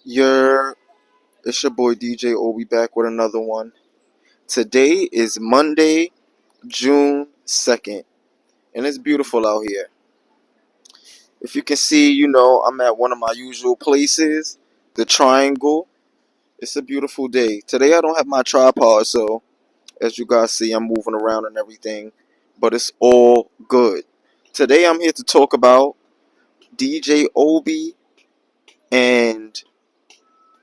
Your It's your boy DJ Obie back with another one. Today is Monday, June 2nd, and it's beautiful out here. If you can see, I'm at one of my usual places, the Triangle. It's a beautiful day. Today I don't have my tripod, so as you guys see, I'm moving around and everything, but it's all good. Today I'm here to talk about DJ Obie and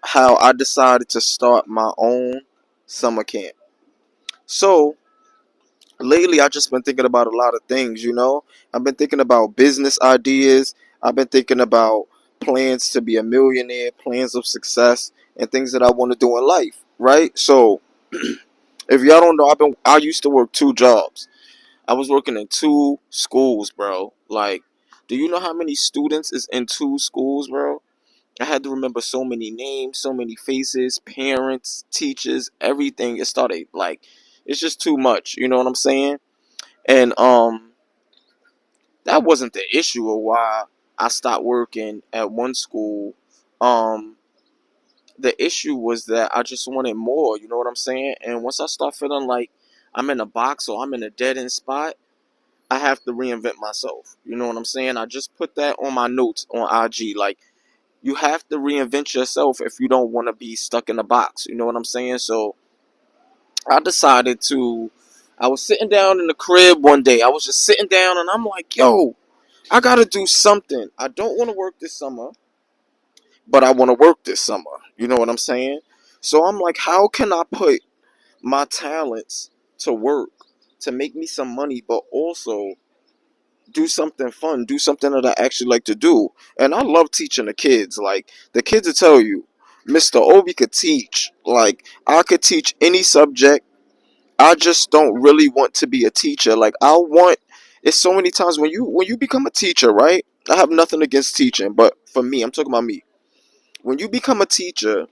how I decided to start my own summer camp. So, lately I just been thinking about a lot of things. I've been thinking about business ideas. I've been thinking about plans to be a millionaire, plans of success, and things that I want to do in life, right? So, if y'all don't know, I used to work two jobs. I was working in two schools, bro. Like, do you know how many students is in two schools, bro? I had to remember so many names, so many faces, parents, teachers, everything. It started like it's just too much. You know what I'm saying? And that wasn't the issue of why I stopped working at one school. Um, the issue was that I just wanted more. You know what I'm saying? And once I start feeling like I'm in a box or I'm in a dead end spot, I have to reinvent myself. You know what I'm saying? I just put that on my notes on IG. Like, you have to reinvent yourself if you don't want to be stuck in a box. You know what I'm saying? So I decided to. I was sitting down in the crib one day. I was just sitting down and I'm like, yo, I got to do something. I don't want to work this summer, but I want to work this summer. You know what I'm saying? So I'm like, how can I put my talents to work to make me some money, but also do something fun, do something that I actually like to do. And I love teaching the kids. Like, the kids will tell you, Mr. Obi could teach. Like, I could teach any subject. I just don't really want to be a teacher. Like, it's so many times when you become a teacher, right? I have nothing against teaching, but for me, I'm talking about me. When you become a teacher,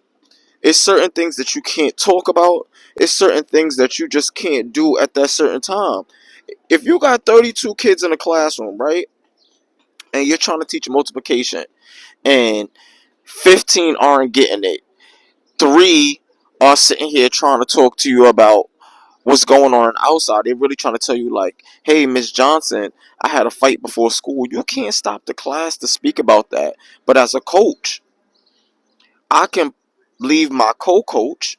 it's certain things that you can't talk about. It's certain things that you just can't do at that certain time. If you got 32 kids in a classroom, right? And you're trying to teach multiplication and 15 aren't getting it. 3 are sitting here trying to talk to you about what's going on outside. They're really trying to tell you, like, hey, Miss Johnson, I had a fight before school. You can't stop the class to speak about that. But as a coach, I can leave my co-coach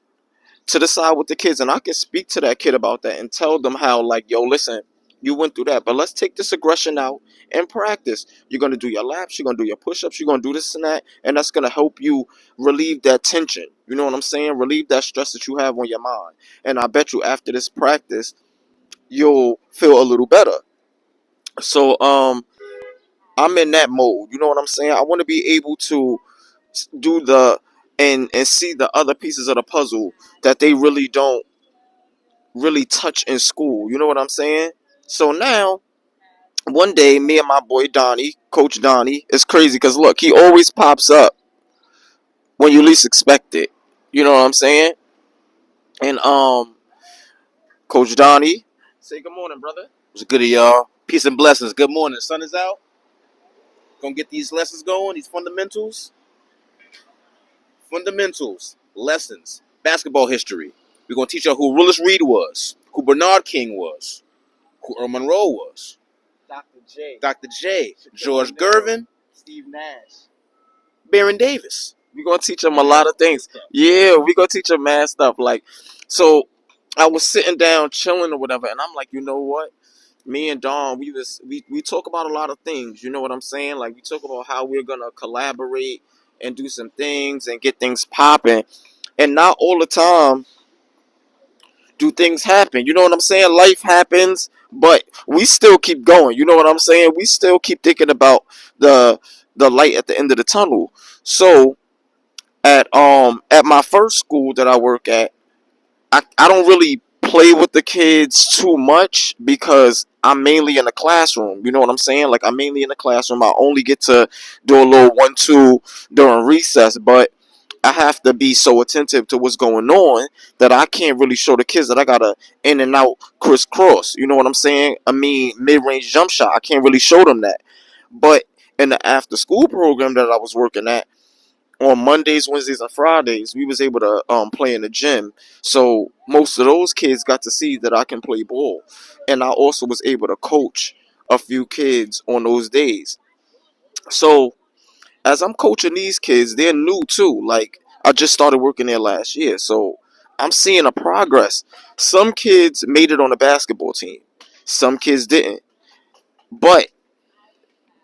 to the side with the kids and I can speak to that kid about that and tell them how, like, yo, listen, you went through that, but let's take this aggression out and practice. You're going to do your laps, you're going to do your push-ups, you're going to do this and that, and that's going to help you relieve that tension. You know what I'm saying? Relieve that stress that you have on your mind. And I bet you after this practice you'll feel a little better. So I'm in that mode. You know what I'm saying? I want to be able to do the and see the other pieces of the puzzle that they really don't really touch in school. You know what I'm saying? So now, one day, me and my boy Donnie, Coach Donnie, it's crazy because look, he always pops up when you least expect it. You know what I'm saying? And Coach Donnie, say good morning, brother. What's good, y'all? Peace and blessings. Good morning. Sun is out. Gonna get these lessons going. These fundamentals. Lessons. Basketball history. We're gonna teach y'all who Willis Reed was, who Bernard King was, who Earl Monroe was, Dr. J, Dr. J, Shaquille George O'Neal, Gervin, Steve Nash. Baron Davis. We're going to teach them a lot of things. Yeah, we're going to teach them mad stuff. Like, so I was sitting down chilling or whatever, and I'm like, you know what? Me and Dawn, we talk about a lot of things. You know what I'm saying? Like, we talk about how we're gonna collaborate and do some things and get things popping. And not all the time do things happen. You know what I'm saying? Life happens, but we still keep going. You know what I'm saying? We still keep thinking about the the light at the end of the tunnel. So at my first school that I work at, I don't really play with the kids too much because I'm mainly in the classroom. You know what I'm saying? Like, I'm mainly in the classroom. I only get to do a little 1-2 during recess, but I have to be so attentive to what's going on that I can't really show the kids that I got a in and out crisscross. You know what I'm saying? I mean, mid range jump shot. I can't really show them that. But in the after school program that I was working at, on Mondays, Wednesdays, and Fridays, we was able to play in the gym. So most of those kids got to see that I can play ball, and I also was able to coach a few kids on those days. So as I'm coaching these kids, they're new too. Like I just started working there last year, so I'm seeing a progress. Some kids made it on the basketball team, some kids didn't, but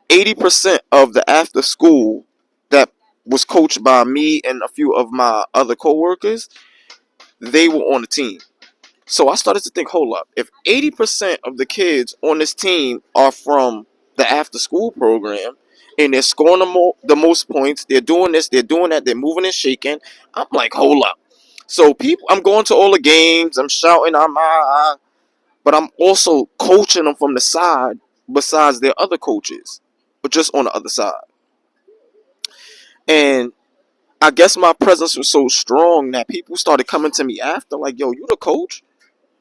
80% of the after school that was coached by me and a few of my other coworkers, they were on the team. So I started to think, hold up, if 80% of the kids on this team are from the after school program and they're scoring the most points, they're doing this, they're doing that, they're moving and shaking, I'm like, hold up. So people, I'm going to all the games, I'm shouting, but I'm also coaching them from the side besides their other coaches, but just on the other side. And I guess my presence was so strong that people started coming to me after, like, yo, you the coach?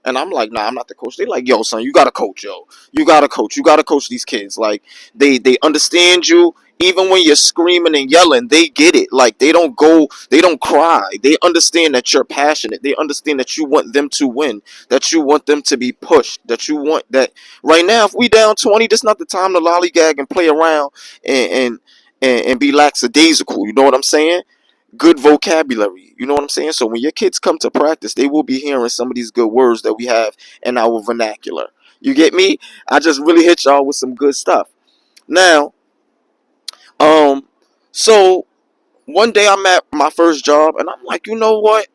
And I'm like, nah, I'm not the coach. They like, yo, son, you gotta coach, yo. You gotta coach. You gotta coach these kids. Like, they understand you. Even when you're screaming and yelling, they get it. Like, they don't cry. They understand that you're passionate. They understand that you want them to win. That you want them to be pushed. That you want that. Right now, if we down 20, this not the time to lollygag and play around and and be lackadaisical. You know what I'm saying? Good vocabulary. You know what I'm saying? So when your kids come to practice, they will be hearing some of these good words that we have in our vernacular. You get me? I just really hit y'all with some good stuff. Now, um, so one day I'm at my first job and I'm like, you know what?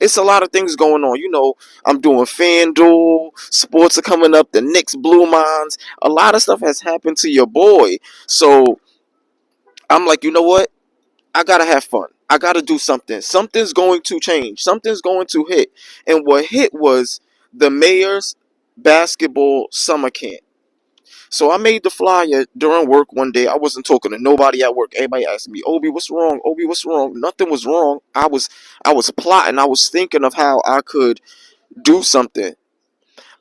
It's a lot of things going on. You know, I'm doing FanDuel, sports are coming up, the Knicks Blue Minds. A lot of stuff has happened to your boy. So I'm like, you know what? I gotta have fun. I gotta do something. Something's going to change. Something's going to hit. And what hit was the mayor's basketball summer camp. So I made the flyer during work one day. I wasn't talking to nobody at work. Everybody asked me, Obi, what's wrong? Obi, what's wrong? Nothing was wrong. I was plotting. I was thinking of how I could do something.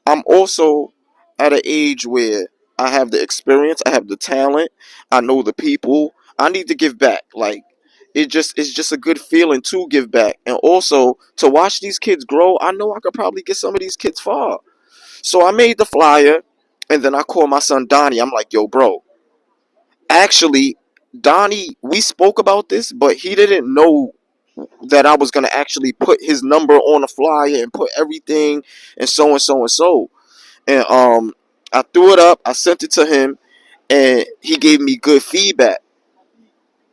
I'm also at an age where I have the experience, I have the talent, I know the people. I need to give back. Like it's just a good feeling to give back. And also to watch these kids grow, I know I could probably get some of these kids far. So I made the flyer and then I called my son Donnie. I'm like, yo, bro, actually, Donnie, we spoke about this, but he didn't know that I was gonna actually put his number on the flyer and put everything and so and so and so. And I threw it up, I sent it to him, and he gave me good feedback.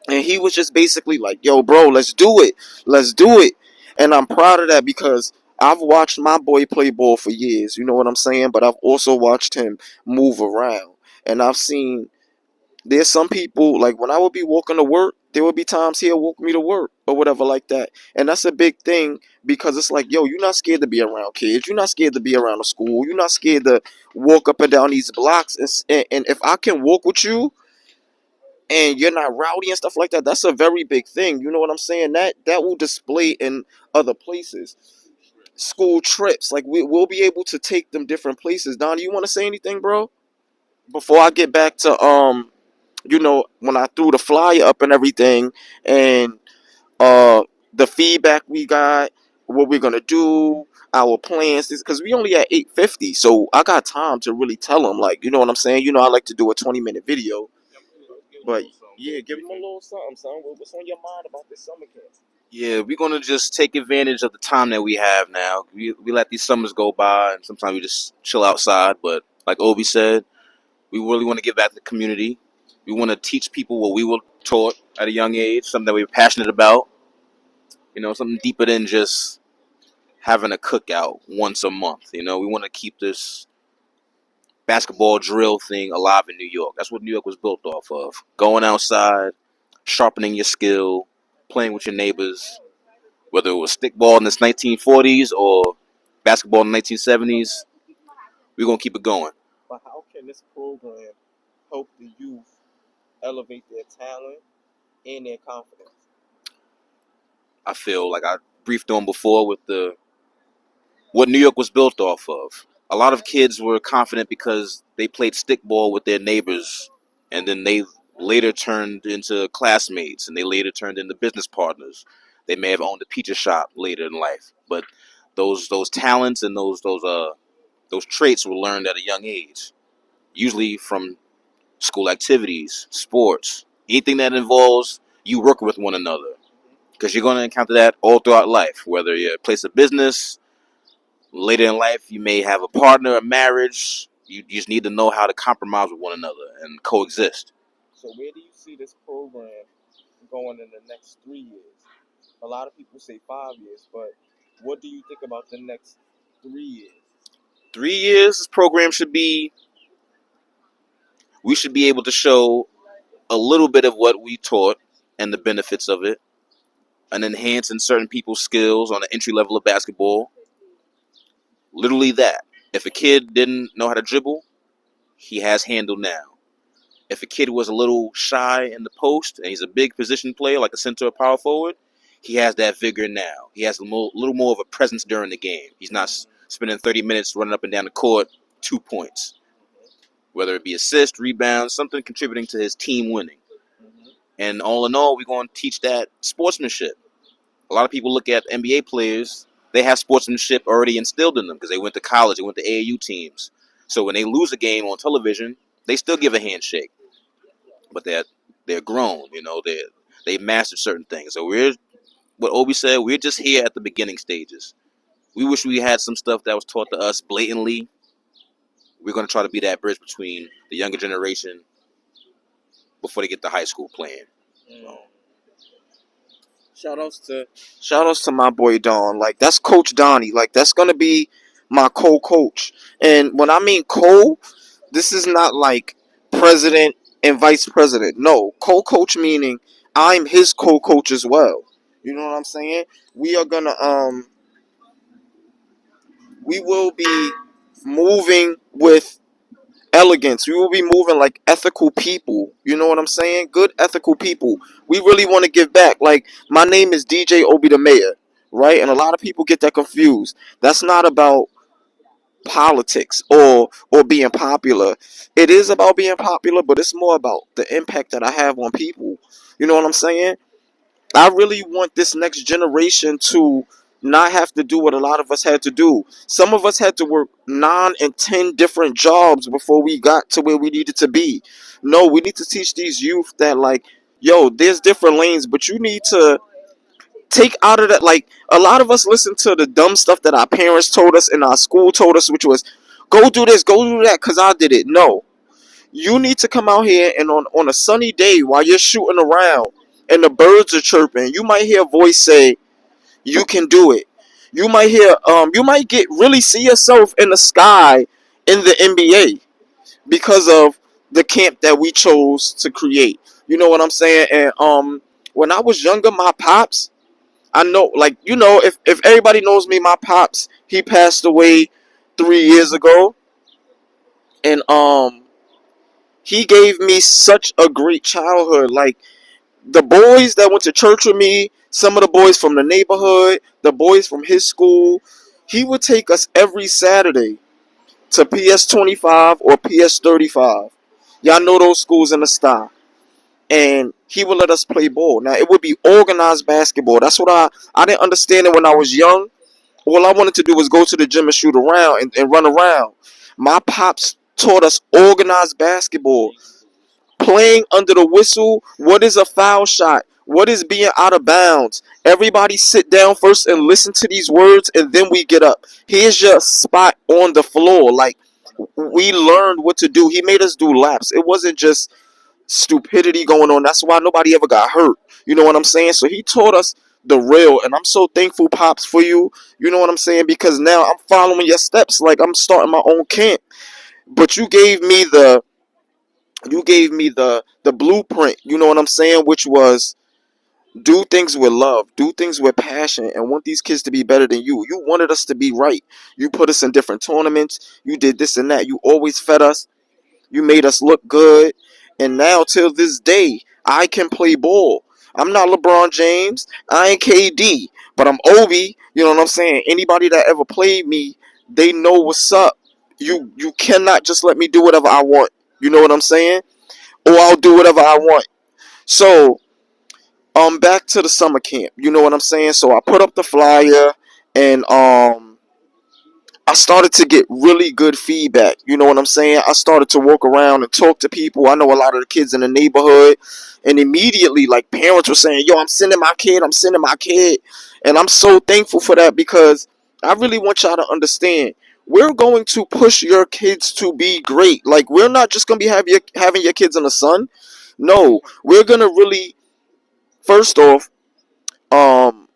And he was just basically like, yo, bro, let's do it. Let's do it. And I'm proud of that because I've watched my boy play ball for years, you know what I'm saying? But I've also watched him move around. And I've seen there's some people, like when I would be walking to work, there would be times he'll walk me to work or whatever like that. And that's a big thing because it's like, yo, you're not scared to be around kids. You're not scared to be around the school. You're not scared to walk up and down these blocks. And if I can walk with you and you're not rowdy and stuff like that, that's a very big thing. You know what I'm saying? That will display in other places. School trips, like we'll be able to take them different places. Donnie, you want to say anything, bro? Before I get back to you know, when I threw the flyer up and everything, and uh, the feedback we got, what we're gonna do, our plans, because we only at 8:50, so I got time to really tell them, like, you know what I'm saying. You know, I like to do a 20-minute video, but yeah, give them a little something, son. What's on your mind about this summer camp? Yeah, we're gonna just take advantage of the time that we have now. We let these summers go by, and sometimes we just chill outside. But like Obi said, we really want to give back to the community. We want to teach people what we were taught at a young age, something that we were passionate about. You know, something deeper than just having a cookout once a month. You know, we want to keep this basketball drill thing alive in New York. That's what New York was built off of. Going outside, sharpening your skill, playing with your neighbors, whether it was stickball in the 1940s or basketball in the 1970s, we're going to keep it going. But how can this program help the youth elevate their talent and their confidence? I feel like I briefed on before with the what New York was built off of. A lot of kids were confident because they played stickball with their neighbors, and then they later turned into classmates, and they later turned into business partners. They may have owned a pizza shop later in life, but those talents and those traits were learned at a young age, usually from school activities, sports, anything that involves you working with one another, because you're going to encounter that all throughout life, whether you're a place of business. Later in life, you may have a partner, a marriage. You just need to know how to compromise with one another and coexist. So where do you see this program going in the next 3 years? A lot of people say 5 years, but what do you think about the next 3 years? 3 years, this program should be, we should be able to show a little bit of what we taught and the benefits of it, and enhancing certain people's skills on the entry level of basketball. Literally that. If a kid didn't know how to dribble, he has handle now. If a kid was a little shy in the post and he's a big position player like a center or power forward, he has that vigor now. He has little more of a presence during the game. He's not spending 30 minutes running up and down the court, 2 points. Whether it be assist, rebound, something contributing to his team winning. And all in all, we're going to teach that sportsmanship. A lot of people look at NBA players, they have sportsmanship already instilled in them because they went to college, they went to AAU teams. So when they lose a game on television, they still give a handshake. But they're grown, they mastered certain things. So we're, what Obi said, we're just here at the beginning stages. We wish we had some stuff that was taught to us blatantly. We're going to try to be that bridge between the younger generation before they get to high school playing. So. Shout outs to my boy Don. Like that's Coach Donnie. Like that's gonna be my co-coach. And when I mean co, this is not like president and vice president. No, co-coach meaning I'm his co-coach as well. You know what I'm saying? We are gonna we will be moving with elegance. We will be moving like ethical people. You know what I'm saying? Good ethical people. We really want to give back. Like my name is DJ Obie The Mayor, right? And a lot of people get that confused. That's not about politics or being popular. It is about being popular, but it's more about the impact that I have on people. You know what I'm saying? I really want this next generation to not have to do what a lot of us had to do. Some of us had to work 9 and 10 different jobs before we got to where we needed to be. No, we need to teach these youth that like, yo, there's different lanes, but you need to take out of that. Like a lot of us listen to the dumb stuff that our parents told us and our school told us, which was go do this, go do that, cause I did it. No, you need to come out here and on a sunny day while you're shooting around and the birds are chirping, you might hear a voice say, "You can do it." You might get really see yourself in the sky in the NBA because of the camp that we chose to create. You know what I'm saying? And when I was younger, my pops, I know, like if everybody knows me, my pops, he passed away 3 years ago, and he gave me such a great childhood. Like the boys that went to church with me, some of the boys from the neighborhood, the boys from his school, he would take us every Saturday to PS 25 or PS 35. Y'all know those schools in the star. And he would let us play ball. Now it would be organized basketball. That's what I didn't understand it when I was young. All I wanted to do was go to the gym and shoot around and run around. My pops taught us organized basketball, playing under the whistle. What is a foul shot? What is being out of bounds? Everybody sit down first and listen to these words, and then we get up. Here's your spot on the floor. Like we learned what to do. He made us do laps. It wasn't just stupidity going on. That's why nobody ever got hurt. You know what I'm saying? So he taught us the real, and I'm so thankful, pops, for you. You know what I'm saying? Because now I'm following your steps. Like I'm starting my own camp. But you gave me the blueprint. You know what I'm saying? Which was do things with love, do things with passion, and want these kids to be better than you. You wanted us to be right. You put us in different tournaments. You did this and that. You always fed us. You made us look good. And now, till this day, I can play ball. I'm not LeBron James. I ain't KD. But I'm Obi. You know what I'm saying? Anybody that ever played me, they know what's up. You cannot just let me do whatever I want. You know what I'm saying? or I'll do whatever I want. So back to the summer camp. You know what I'm saying? So I put up the flyer, and I started to get really good feedback. You know what I'm saying? I started to walk around and talk to people. I know a lot of the kids in the neighborhood, and immediately, like, parents were saying, "Yo, I'm sending my kid. I'm sending my kid," and I'm so thankful for that because I really want y'all to understand. We're going to push your kids to be great. Like, we're not just gonna be having your kids in the sun. No, we're gonna really, first off, um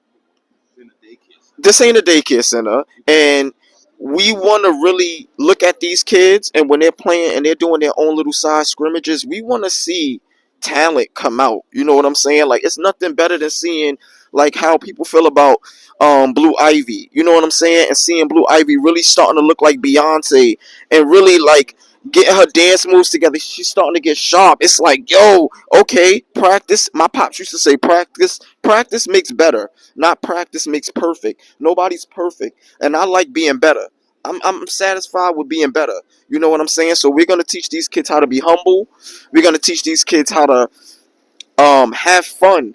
this ain't a daycare center, and we want to really look at these kids, and when they're playing and they're doing their own little side scrimmages, we want to see talent come out. You know what I'm saying? Like, it's nothing better than seeing, like, how people feel about Blue Ivy. You know what I'm saying? And seeing Blue Ivy really starting to look like Beyonce, and really, like, getting her dance moves together. She's starting to get sharp. It's like, yo, okay, practice. My pops used to say, practice makes better, not practice makes perfect. Nobody's perfect, and I like being better. I'm satisfied with being better. You know what I'm saying? So we're gonna teach these kids how to be humble. We're gonna teach these kids how to have fun.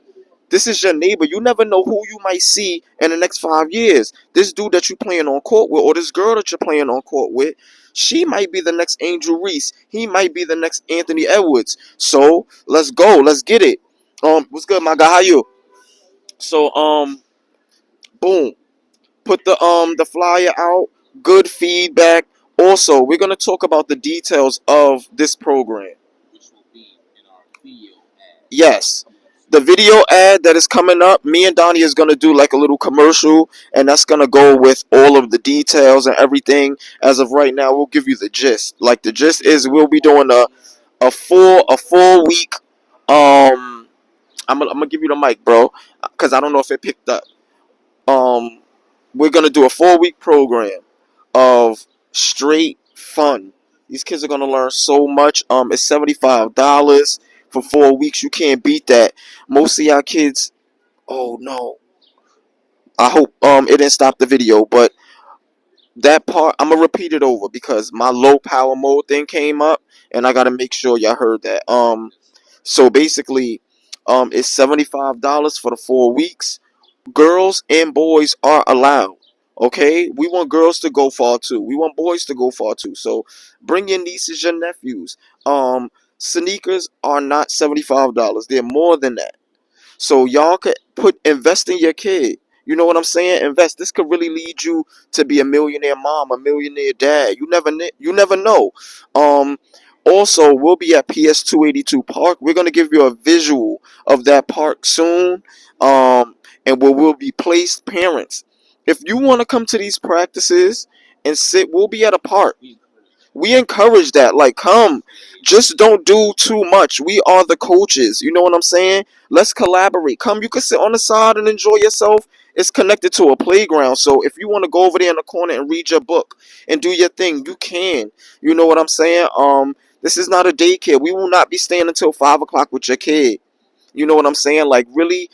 This is your neighbor. You never know who you might see in the next 5 years. This dude that you're playing on court with, or this girl that you're playing on court with, she might be the next Angel Reese. He might be the next Anthony Edwards. So let's go. Let's get it. What's good, my guy? How you? So boom. Put the flyer out. Good feedback. Also, we're gonna talk about the details of this program. Yes. The video ad that is coming up, me and Donnie is gonna do like a little commercial, and that's gonna go with all of the details and everything. As of right now, we'll give you the gist. Like, the gist is we'll be doing a full week. I'm gonna give you the mic, bro, because I don't know if it picked up. Um, we're gonna do a 4 week program of straight fun. These kids are gonna learn so much. It's $75 for 4 weeks. You can't beat that. Most of y'all kids. Oh no. I hope it didn't stop the video, but that part I'm gonna repeat it over because my low power mode thing came up, and I gotta make sure y'all heard that. So basically, it's $75 for the 4 weeks. Girls and boys are allowed. Okay, we want girls to go far too. We want boys to go far too. So bring your nieces, your nephews. Sneakers are not $75. They're more than that. So y'all could invest in your kid. You know what I'm saying? Invest. This could really lead you to be a millionaire mom, a millionaire dad. You never know. Um, Also, we'll be at PS 282 Park. We're gonna give you a visual of that park soon. And where we'll be placed, parents. If you want to come to these practices and sit, we'll be at a park. We encourage that. Like, come, just don't do too much. We are the coaches. You know what I'm saying? Let's collaborate. Come, you can sit on the side and enjoy yourself. It's connected to a playground. So if you want to go over there in the corner and read your book and do your thing, you can. You know what I'm saying? This is not a daycare. We will not be staying until 5 o'clock with your kid. You know what I'm saying? Like, really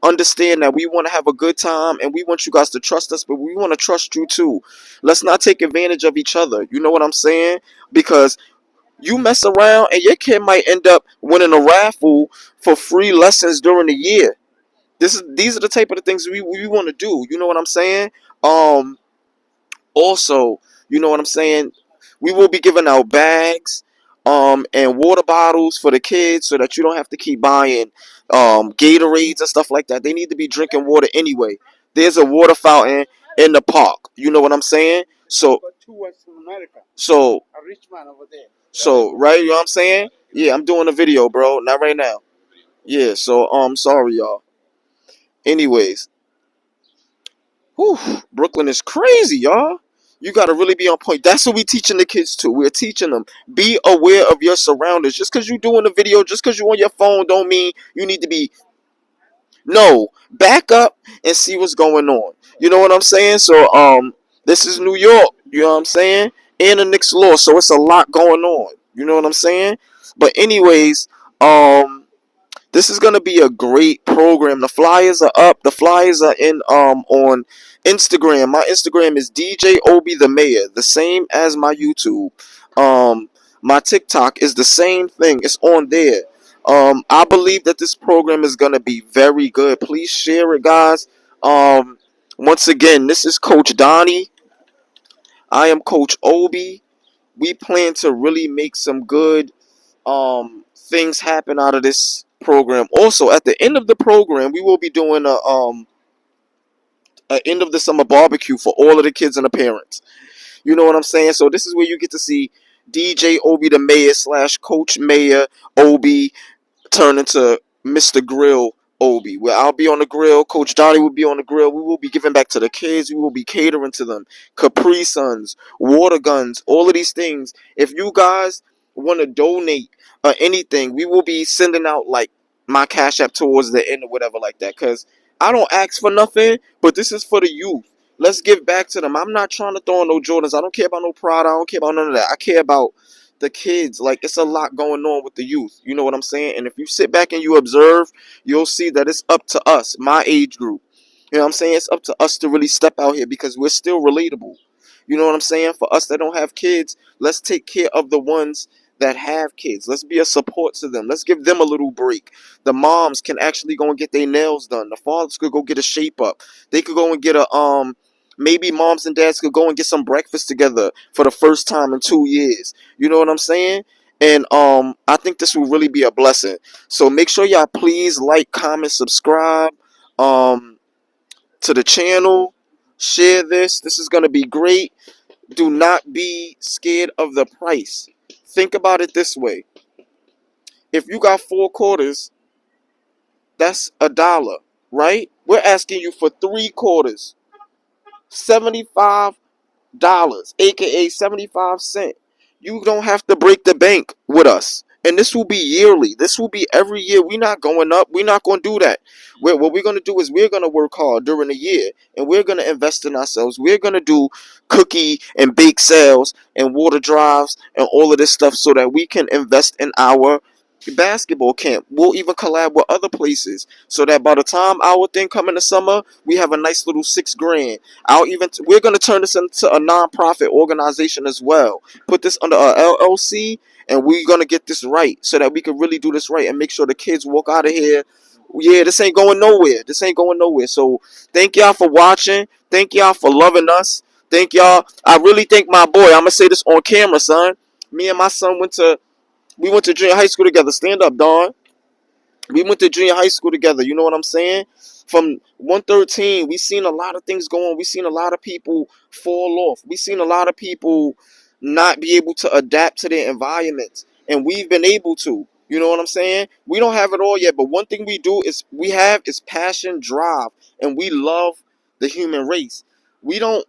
understand that we want to have a good time, and we want you guys to trust us, but we want to trust you too. Let's not take advantage of each other. You know what I'm saying? Because you mess around and your kid might end up winning a raffle for free lessons during the year. These are the type of the things we want to do. You know what I'm saying? Um Also, you know what I'm saying? We will be giving out bags, and water bottles for the kids so that you don't have to keep buying Gatorades and stuff like that. They need to be drinking water anyway. There's a water fountain in the park. You know what I'm saying? So right, you know what I'm saying? Yeah, I'm doing a video, bro. Not right now. Yeah, so sorry y'all. Anyways, whew, Brooklyn is crazy, y'all. You gotta really be on point. That's what we teaching the kids too. We're teaching them, be aware of your surroundings. Just because you're doing a video, just because you're on your phone, don't mean you need to be. No, back up and see what's going on. You know what I'm saying? So this is New York. You know what I'm saying? And the Knicks law, so it's a lot going on. You know what I'm saying? But anyways, this is gonna be a great program. The flyers are up. The flyers are in on Instagram. My Instagram is DJ Obie The Mayor, the same as my YouTube. Um, My TikTok is the same thing. It's on there. I believe that this program is gonna be very good. Please share it, guys. Um, Once again, this is Coach Donnie. I am Coach Obie. We plan to really make some good things happen out of this program. Also, at the end of the program, we will be doing a end of the summer barbecue for all of the kids and the parents. You know what I'm saying? So this is where you get to see DJ Obie the Mayor slash Coach Mayor Obie turn into Mr. Grill Obie, where I'll be on the grill, Coach Donnie will be on the grill. We will be giving back to the kids. We will be catering to them. Capri Suns, water guns, all of these things. If you guys want to donate or anything, we will be sending out like my cash app towards the end or whatever like that. Cause I don't ask for nothing, but this is for the youth. Let's give back to them. I'm not trying to throw on no Jordans. I don't care about no Prada. I don't care about none of that. I care about the kids. Like, it's a lot going on with the youth. You know what I'm saying? And if you sit back and you observe, you'll see that it's up to us, my age group. You know what I'm saying? It's up to us to really step out here because we're still relatable. You know what I'm saying? For us that don't have kids, let's take care of the ones that have kids. Let's be a support to them. Let's give them a little break. The moms can actually go and get their nails done. The fathers could go get a shape up. They could go and get a maybe moms and dads could go and get some breakfast together for the first time in 2 years. You know what I'm saying? And I think this will really be a blessing. So make sure y'all please like, comment, subscribe to the channel. Share this. This is gonna be great. Do not be scared of the price. Think about it this way. If you got 4 quarters, that's $1, right? We're asking you for 3 quarters. $75, aka 75 cents. You don't have to break the bank with us. And this will be yearly. This will be every year. We're not going up. We're not going to do that. What we're going to do is we're going to work hard during the year and we're going to invest in ourselves. We're going to do cookie and bake sales and water drives and all of this stuff so that we can invest in our basketball camp. We'll even collab with other places so that by the time our thing come in the summer, we have a nice little $6,000. We're gonna turn this into a non-profit organization as well. Put this under a LLC, and we're gonna get this right so that we can really do this right and make sure the kids walk out of here. Yeah, this ain't going nowhere. This ain't going nowhere. So thank y'all for watching. Thank y'all for loving us. Thank y'all. I really thank my boy. I'm gonna say this on camera, son. Me and my son went to junior high school together. Stand up, Don. We went to junior high school together. You know what I'm saying? From 113, we seen a lot of things go on. We seen a lot of people fall off. We seen a lot of people not be able to adapt to their environments. And we've been able to. You know what I'm saying? We don't have it all yet, but one thing we have is passion, drive, and we love the human race. We don't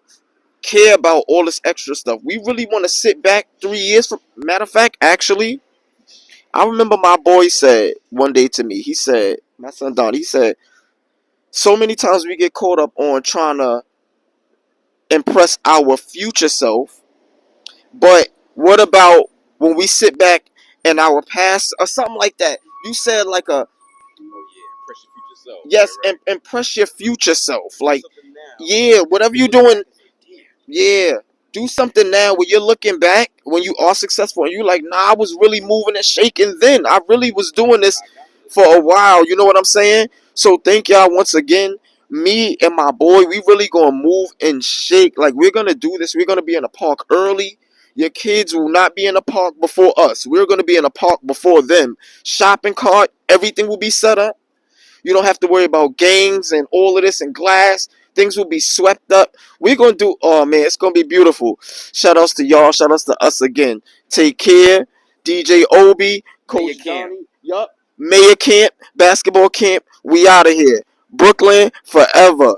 care about all this extra stuff. We really want to sit back 3 years from, matter of fact, actually, I remember my boy said one day to me, he said, my son Don, he said, so many times we get caught up on trying to impress our future self, but what about when we sit back in our past or something like that? You said like a, yes, impress your future self. Like, yeah, whatever you're doing, yeah. Do something now when you're looking back, when you are successful, and you're like, nah, I was really moving and shaking then. I really was doing this for a while. You know what I'm saying? So thank y'all once again. Me and my boy, we really gonna move and shake. Like, we're gonna do this. We're gonna be in the park early. Your kids will not be in the park before us. We're gonna be in the park before them. Shopping cart, everything will be set up. You don't have to worry about gangs and all of this and glass. Things will be swept up. We're going to do, oh man, it's going to be beautiful. Shout outs to y'all. Shout outs to us again. Take care. DJ Obie, Coach Donnie. Yup. Mayor Camp, basketball camp. We out of here. Brooklyn forever.